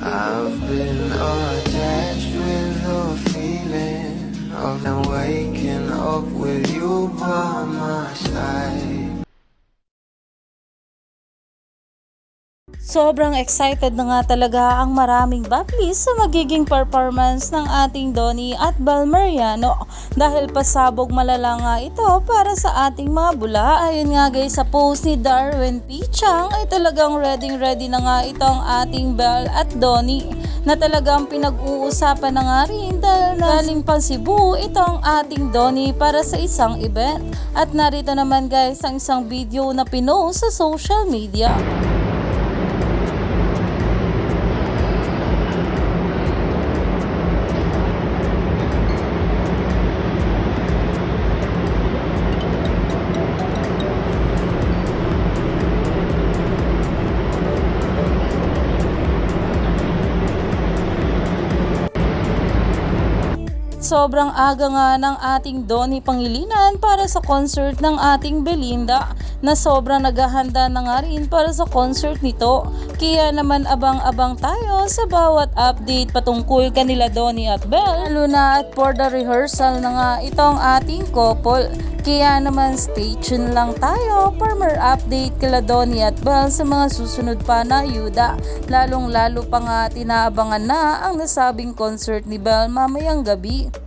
I've been attached with the feeling of now waking up with you by my side. Sobrang excited na nga talaga ang maraming Bablis sa magiging performance ng ating Donnie at Bal Mariano dahil pasabog malala nga ito para sa ating mga bula. Ayun nga guys, sa post ni Darwin P. Chang ay talagang ready na nga itong ating Bal at Donnie na talagang pinag-uusapan na nga rin dahil galing pang Cebu itong ating Donnie para sa isang event. At narito naman guys ang isang video na pinost sa social media. Sobrang aga nga ng ating Donnie Pangilinan para sa concert ng ating Belinda na sobrang naghahanda na nga rin para sa concert nito. Kaya naman abang-abang tayo sa bawat update patungkol kanila Donnie at Bel, lalo na at for the rehearsal na nga itong ating couple. Kaya naman stay tuned lang tayo for more update kila Donnie at Bel sa mga susunod pa na ayuda. Lalong lalo pa nga tinaabangan na ang nasabing concert ni Bel mamayang gabi.